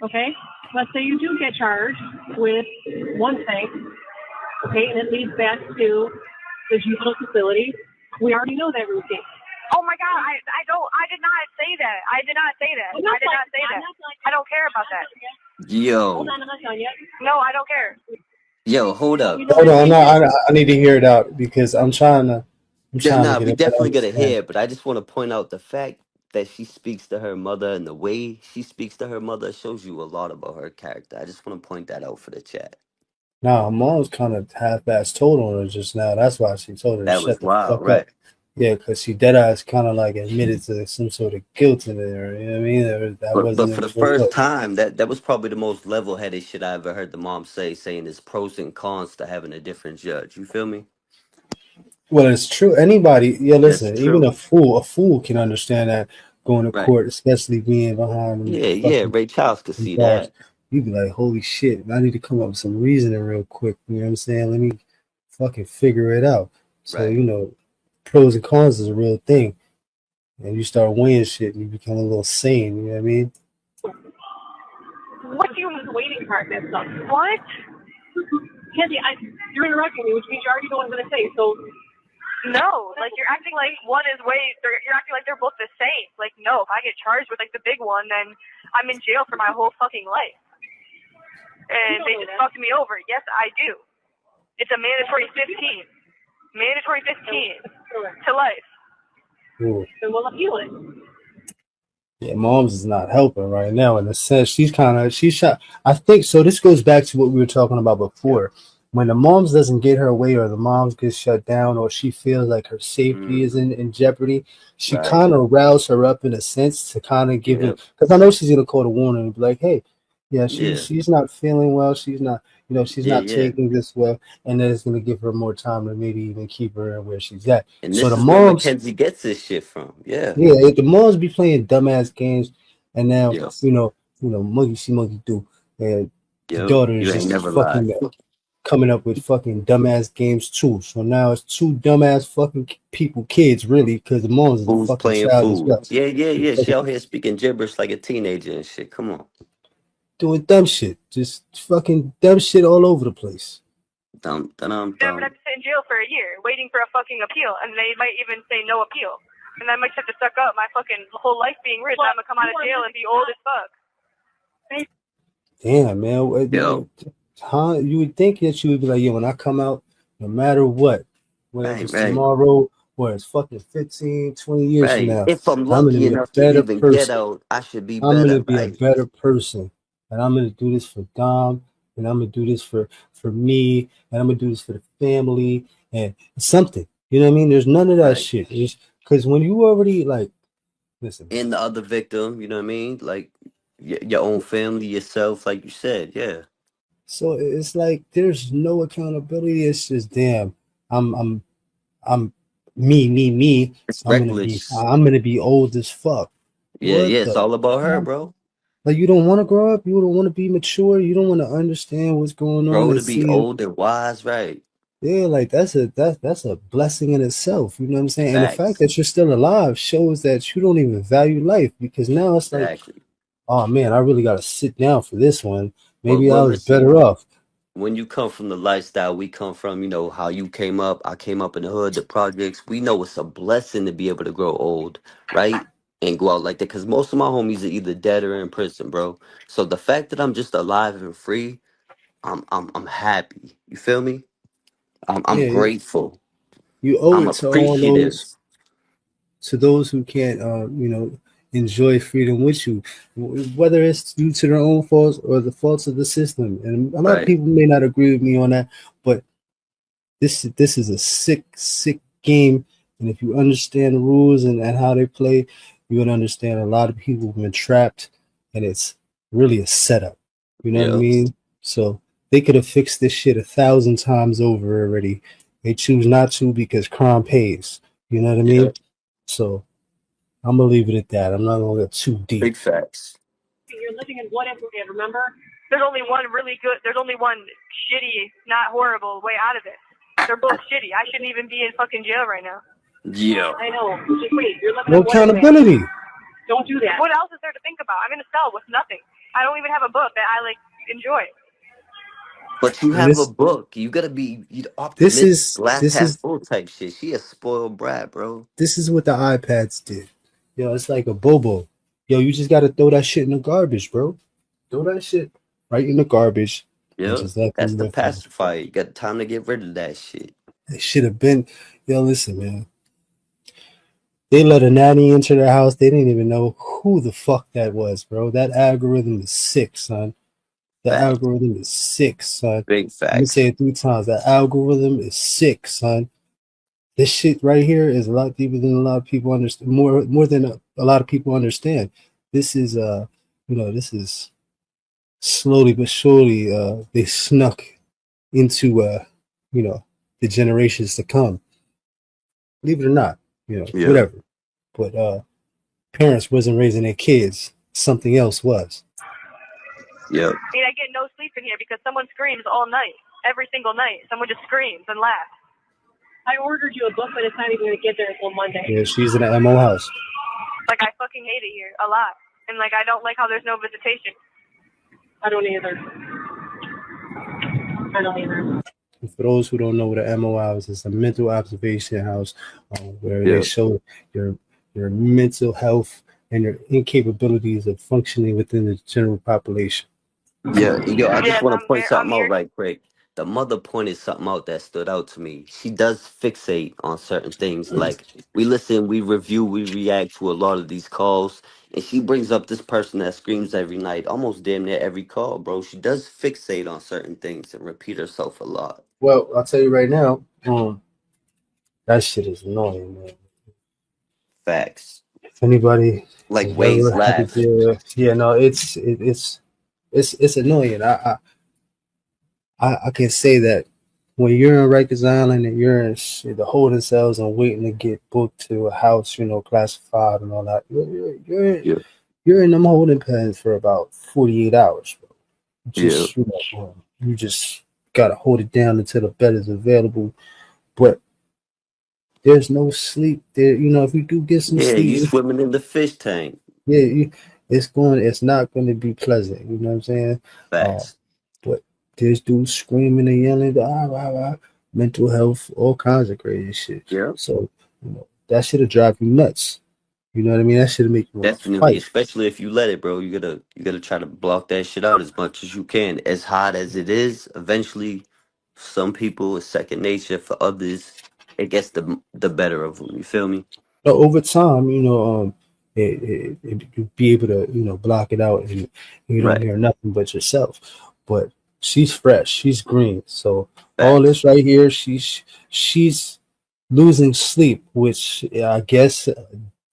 Okay. Let's say you do get charged with one thing. Okay, and it leads back to the juvenile facility. We already know that routine. Oh my God! I did not say that. I did not say that. I don't care about that. Yo. Hold on, I'm not done yet. No, I don't care. Yo, hold up. Hold on, no, I need to hear it out because I'm trying to We get a better definitely gonna understanding. hear it, but I just want to point out the fact that she speaks to her mother and the way she speaks to her mother shows you a lot about her character. I just want to point that out for the chat. Nah, mom's kind of half-ass told on her just now. That's why she told her to That was shut the wild, fuck right? up. Yeah, because she deadass kind of like admitted to some sort of guilt in there. You know what I mean? That But wasn't for the in her first look. time, that was probably the most level-headed shit I ever heard the mom say, saying there's pros and cons to having a different judge. You feel me? Well, it's true. Anybody, yeah, That's listen, even true. a fool can understand that going to Right. court, especially being behind them Yeah. fucking Ray Charles could see bars. that. You'd be like, holy shit, I need to come up with some reasoning real quick. You know what I'm saying? Let me fucking figure it out. So, Right. pros and cons is a real thing. And you start weighing shit and you become a little sane. You know what I mean? What do you mean the waiting part messed up? What? Kenzie, you're interrupting me, which means you already know what I'm going to say. So No, like you're acting like one is you're acting like they're both the same. Like no, if I get charged with like the big one, then I'm in jail for my whole fucking life. And they just fucked me over. Yes, I do. It's a mandatory 15. Mandatory 15 to life. Ooh. then we'll appeal it. Yeah, mom's is not helping right now in a sense. She's shot. I think so. This goes back to what we were talking about before. When the moms doesn't get her way, or the moms get shut down, or she feels like her safety is in jeopardy, she Right. kind of rouse her up in a sense to kind of give it. Because I know she's gonna call the warning and be like, "Hey, yeah, she's not feeling well. She's not, she's not taking this well," and then it's gonna give her more time to maybe even keep her where she's at. And So this the is where moms. Mackenzie gets this shit from. Yeah. Yeah, the moms be playing dumbass games, and now Yeah. monkey see, monkey do, and the Yep. daughter is You ain't just never lied. fucking coming up with fucking dumbass games too. So now it's two dumbass fucking kids, really, because the moms is a Fools fucking playing child as fool. well. Yeah. She out here speaking gibberish like a teenager and shit. Come on. Doing dumb shit, just fucking dumb shit all over the place. Dumb. Then I'm gonna have to sit in jail for a year, waiting for a fucking appeal, and they might even say no appeal. And I might have to suck up my fucking whole life being rich. I'm gonna come out of jail and be old as fuck. Damn, man. Huh? You would think that you would be like, yeah, when I come out, no matter what, whether it's tomorrow or it's fucking 15, 20 years from now, If I'm I'm lucky gonna be a enough to better even get person. out, I should be I'm better, gonna be a better person, and I'm gonna do this for Dom, and I'm gonna do this for me, and I'm gonna do this for the family, and something. You know what I mean? There's none of that shit. Because when you already like, listen, and the other victim, you know what I mean? Like your own family, yourself, like you said, yeah. So it's like there's no accountability. It's just damn. I'm me. It's I'm reckless. gonna be old as fuck. Yeah, What it's the all about her, fuck? bro. Like you don't want to grow up. You don't want to be mature. You don't want to understand what's going on Grow and to be see. old and wise, right? Yeah, like that's a blessing in itself. You know what I'm saying? And the fact Facts. that you're still alive shows that you don't even value life because now it's like, Exactly. oh man, I really got to sit down for this one. Maybe I Well, was better listen, off. when you come from the lifestyle we come from, you know, how you came up, I came up in the hood, the projects, we know it's a blessing to be able to grow old, right? And go out like that. Because most of my homies are either dead or in prison, bro. So the fact that I'm just alive and free, I'm happy. You feel me? I'm Yeah, grateful. you owe I'm it appreciative. to those who can't, enjoy freedom with you, whether it's due to their own faults or the faults of the system. And a lot of Right. people may not agree with me on that, but this is a sick game. And if you understand the rules and how they play, you would understand a lot of people have been trapped, and it's really a setup. You know what I Yeah. mean? So they could have fixed this shit 1,000 times over already. They choose not to because crime pays. You know what I Yeah. mean? So I'm gonna leave it at that. I'm not gonna get too deep. Big facts. You're living in what if we have, remember? There's only one really good. There's only one shitty, not horrible way out of it. They're both shitty. I shouldn't even be in fucking jail right now. Yeah. I know. Just wait. You're living No in what if land. accountability. Don't do that. What else is there to think about? I'm in a cell with nothing. I don't even have a book that I like enjoy. But you And have a book. You gotta be this optimistic, is glass this half is full type shit. She a spoiled brat, bro. this is what the iPads did. Yo, it's like a bobo. Yo, you just gotta throw that shit in the garbage, bro. Throw that shit right in the garbage and Yeah. just let That's them the live for it. pacifier. You got time to get rid of that shit. It should have been. Yo, listen, man. They let a nanny into their house. They didn't even know who the fuck that was, bro. That algorithm is sick, son. The Facts. algorithm is sick, son. Big Let me say facts. it 3 times. That algorithm is sick, son. This shit right here is a lot deeper than a lot of people understand. More than a lot of people understand. This is this is slowly but surely they snuck into the generations to come. Believe it or not, Yeah. whatever. But parents wasn't raising their kids. Something else was. Yep. I mean, I get no sleep in here because someone screams all night, every single night. Someone just screams and laughs. I ordered you a book, but it's not even going to get there until Monday. Yeah, she's in the MO house. Like, I fucking hate it here a lot. And, like, I don't like how there's no visitation. I don't either. And for those who don't know what an MO house is, a mental observation house where Yeah. they show your mental health and your incapabilities of functioning within the general population. Yeah. Yo, I just Yes, want to point I'm something out here. right quick. The mother pointed something out that stood out to me. She does fixate on certain things. Like we listen, we review, we react to a lot of these calls. And she brings up this person that screams every night, almost damn near every call, bro. She does fixate on certain things and repeat herself a lot. Well, I'll tell you right now, that shit is annoying, man. Facts. If anybody Like has Wade's ever had to laugh. deal with, yeah, no, it's annoying. I can say that when you're in Rikers Island and you're in the holding cells and waiting to get booked to a house, classified and all that, Yeah. you're in them holding pens for about 48 hours, bro. Yeah. You just gotta hold it down until the bed is available. But there's no sleep there. If you do get some Yeah, you sleep, swimming in the fish tank. yeah, it's not going to be pleasant. You know what I'm saying? Facts. But there's dudes screaming and yelling, mental health, all kinds of crazy shit. Yeah. So that should have drive you nuts. You know what I mean? That should have make you want to Definitely, fight. especially if you let it, bro. You gotta try to block that shit out as much as you can. As hot as it is, eventually, some people it's second nature. For others, it gets the better of them. You feel me? But over time, you be able to block it out, and you don't Right. hear nothing but yourself. But she's fresh, she's green. So all Facts. this right here, she's losing sleep, which I guess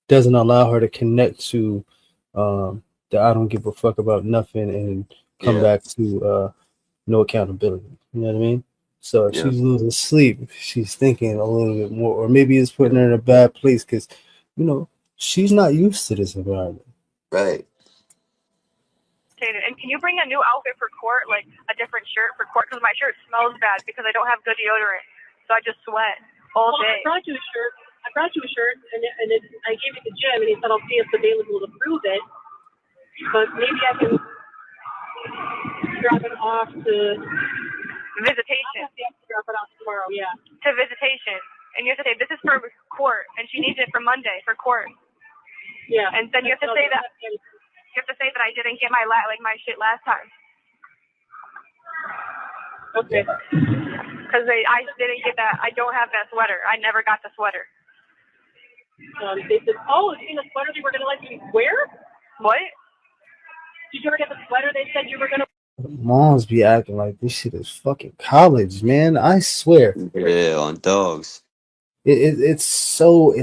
doesn't allow her to connect to the I don't give a fuck about nothing and come Yeah. back to no accountability. You know what I mean? So if Yeah. she's losing sleep, she's thinking a little bit more, or maybe it's putting Yeah. her in a bad place because she's not used to this environment. Right. irritated. And can you bring a new outfit for court, like a different shirt for court? Because my shirt smells bad because I don't have good deodorant, so I just sweat all day. I brought you a shirt. And I gave it to Jim, and he said I'll see if it's available to prove it. But maybe I can drop it off to Visitation. I'll have to drop it off tomorrow. Yeah. To visitation, and you have to say this is for court, and she needs it for Monday for court. Yeah. And then you have to say that I didn't get my my shit last time. Okay. Because I didn't get that. I don't have that sweater. I never got the sweater. They said, "Oh, you seen the sweater they were gonna let you wear?" What? Did you ever get the sweater they said you were gonna? Moms be acting like this shit is fucking college, man. I swear. Yeah, on dogs. It's so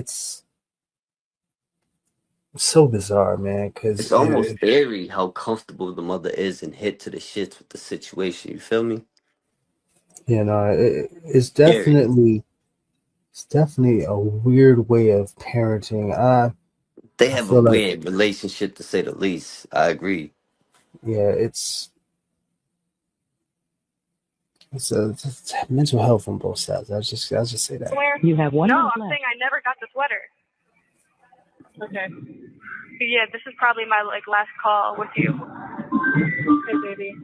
bizarre, man. Because It's almost eerie how comfortable the mother is and hit to the shits with the situation. You feel me? you know, it's Eerie. definitely a weird way of parenting. They I have a feel like, weird relationship, to say the least. I agree. yeah, it's it's mental health on both sides. I'll just say that. You have one. No, I'm saying I never got the sweater. Okay. Yeah, this is probably my last call with you. Okay, baby.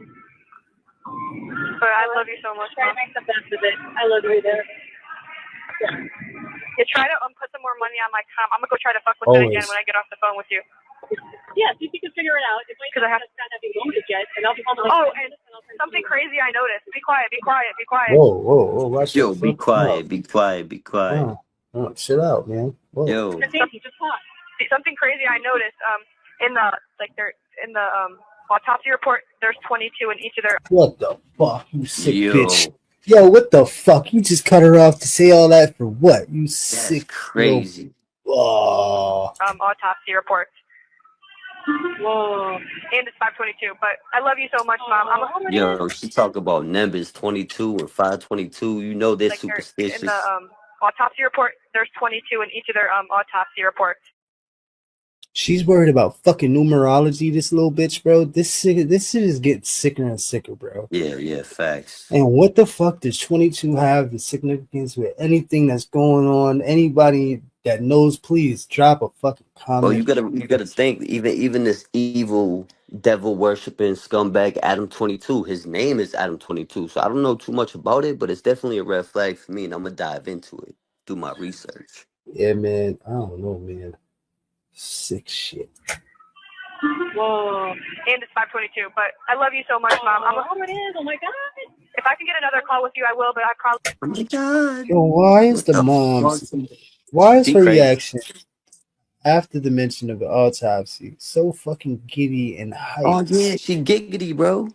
But I love you so much, Try to Mom. make the best of it. I love you there. Yeah, try to put some more money on my com. I'm gonna go try to fuck with it again when I get off the phone with you. Yeah, see if you can figure it out. It might not have been loaded yet, and I'll be home. And something crazy I noticed. Be quiet. Be quiet. Be quiet. Whoa! Watch Yo, your be quiet, fucking be quiet, be quiet. mouth. Chill out, man. Whoa. Yo, Something crazy I noticed. In the autopsy report, there's 22 in each of their. What the fuck, you sick yo, bitch? Yo, what the fuck? You just cut her off to say all that for what? You that's sick crazy. Autopsy reports. Whoa. And it's 522. But I love you so much, Mom. Yo, she talk about numbers 22 and 522. You know they're superstitious. In the autopsy report, there's 22 in each of their autopsy reports. She's worried about fucking numerology, this little bitch, bro. This shit is getting sicker and sicker, bro. Yeah, facts. And what the fuck does 22 have the significance with anything that's going on? Anybody that knows, please drop a fucking comment. Well, you gotta think, even this evil devil worshiping scumbag Adam 22, his name is Adam 22. So I don't know too much about it, but it's definitely a red flag for me, and I'm gonna dive into it, do my research. Yeah, man. I don't know, man. Sick shit. Whoa. And it's 522. But I love you so much, Mom. It is. Oh my God. If I can get another call with you, I will. But I probably. Oh my God. Yo, why is the mom's? Why is her reaction after the mention of the autopsy so fucking giddy and hyped? Oh yeah, she giggity, bro.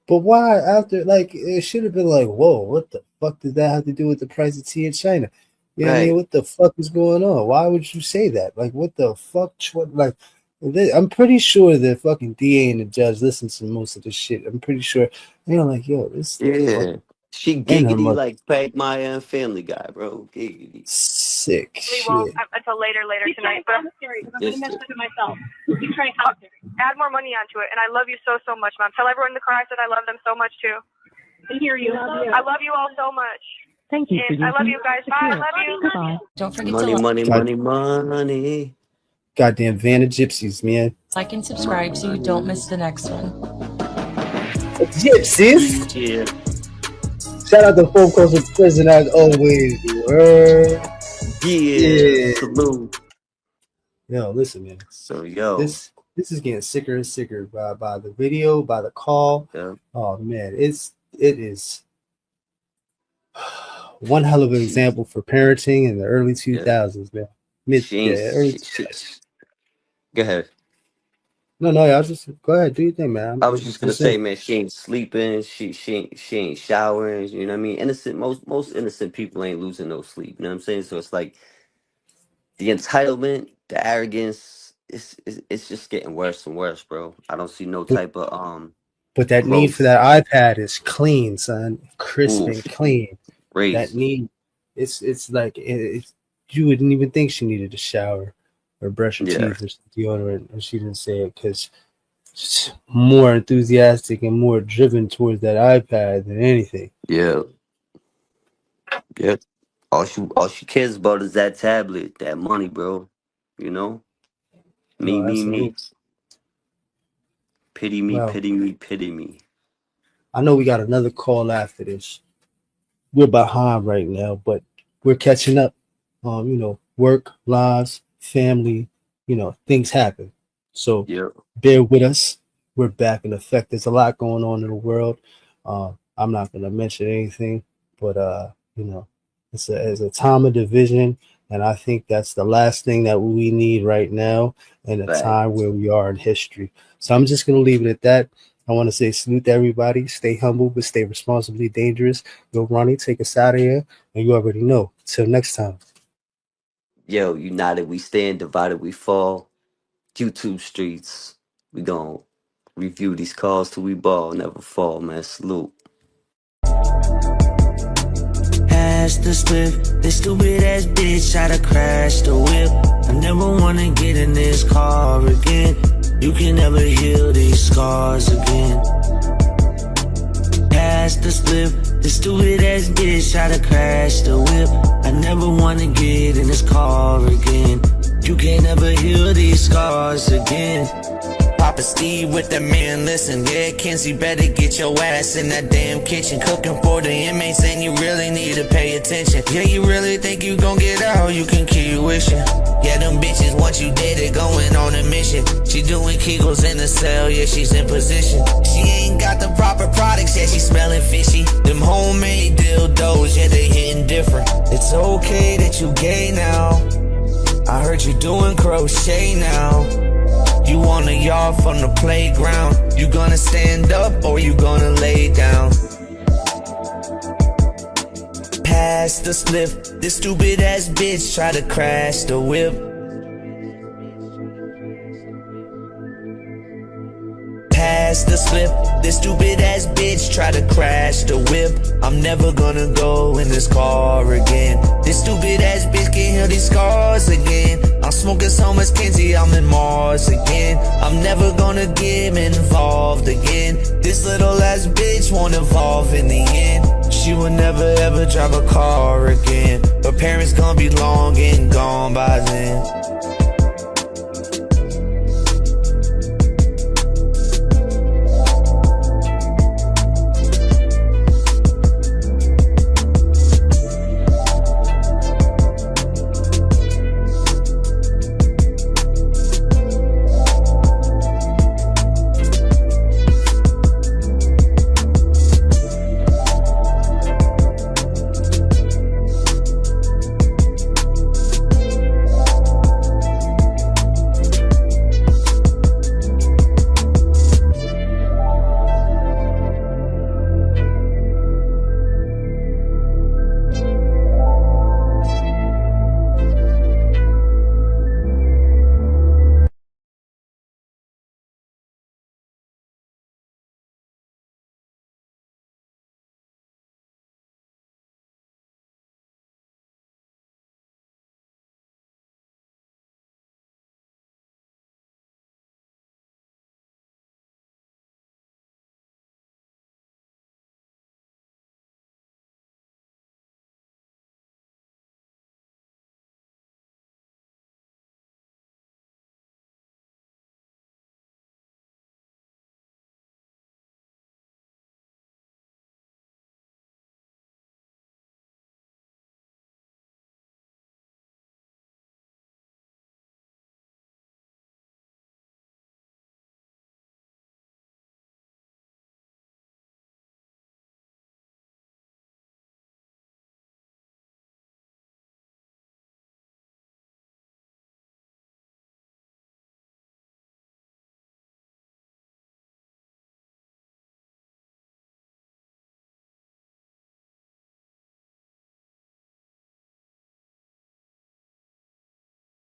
But why after? Like, it should have been like, whoa, what the fuck did that have to do with the price of tea in China? You know what I mean? What the fuck is going on? Why would you say that? Like, what the fuck? Like, I'm pretty sure the fucking DA and the judge listen to most of this shit. I'm pretty sure they're like, yo, this. Yeah. She giggity like Quagmire and Family Guy, bro. Giggity. Sick shit. Until later tonight. But I'm gonna mess with it myself. You try commentary. Add more money onto it, and I love you so much, Mom. Tell everyone in the car I said I love them so much too. I hear you. I love you all so much. Thank you. And I love you guys. Bye. I love you. Goodbye. Don't forget Money. Goddamn van of gypsies, man. like and subscribe so you don't miss the next one. Gypsies. Yeah. Shout out to Folk Coastal Prison as always. Yeah. Salute. Yo, listen, man. So this is getting sicker and sicker by the video, by the call. Yeah. Oh man, it is one hell of an example for parenting in the early 2000s, man. Go ahead. No, I was just go ahead, do your thing, man. I was just gonna say, man, she ain't sleeping, she ain't showering, you know what I mean? Most innocent people ain't losing no sleep, you know what I'm saying? So it's like the entitlement, the arrogance, it's just getting worse and worse, bro. I don't see no type of But that growth. need for that iPad is clean, son. Crisp and clean. Crazy. That need, it's like you wouldn't even think she needed a shower or brush her teeth or deodorant, and she didn't say it because more enthusiastic and more driven towards that iPad than anything. Yeah. Yep. All she cares about is that tablet, that money, bro. You know? Me, No, me, me. absolutely. Pity me, Well, pity me, pity me. I know we got another call after this. We're behind right now, but we're catching up. Work, lives, family, things happen. So Yep. bear with us. We're back in effect. There's a lot going on in the world. I'm not going to mention anything, but it's a time of division, and I think that's the last thing that we need right now in a Fact. time where we are in history. So I'm just going to leave it at that. I want to say salute to everybody. Stay humble, but stay responsibly dangerous. Yo, Ronnie, take us out of here, and you already know. Till next time. Yo, united we stand, divided we fall. YouTube streets. We gon' review these calls till we ball, never fall, man. Salute. Pass the slip, this stupid ass bitch try to crash the whip. I never wanna get in this car again. You can never heal these scars again. Pass the slip, this stupid ass bitch try to crash the whip. I never wanna get in this car again. You can never heal these scars again. Papa Steve with the man, listen, yeah, Kenzie, better get your ass in that damn kitchen. Cooking for the inmates and you really need to pay attention. Yeah, you really think you gon' get out, you can keep wishing. Yeah, them bitches, once you dead, they going on a mission. She doing Kegels in the cell, yeah, she's in position. She ain't got the proper products, yeah, she smelling fishy. Them homemade dildos, yeah, they hitting different. It's okay that you gay now. I heard you doing crochet now. You on the yard from the playground. You gonna stand up or you gonna lay down? Pass the slip, this stupid ass bitch try to crash the whip. Pass the slip, this stupid ass bitch try to crash the whip. I'm never gonna go in this car again. This stupid ass bitch can heal these scars again. I'm smoking so much Kenzie, I'm in Mars again. I'm never gonna get involved again. This little ass bitch won't evolve in the end. She will never ever drive a car again. Her parents gonna be long and gone by then.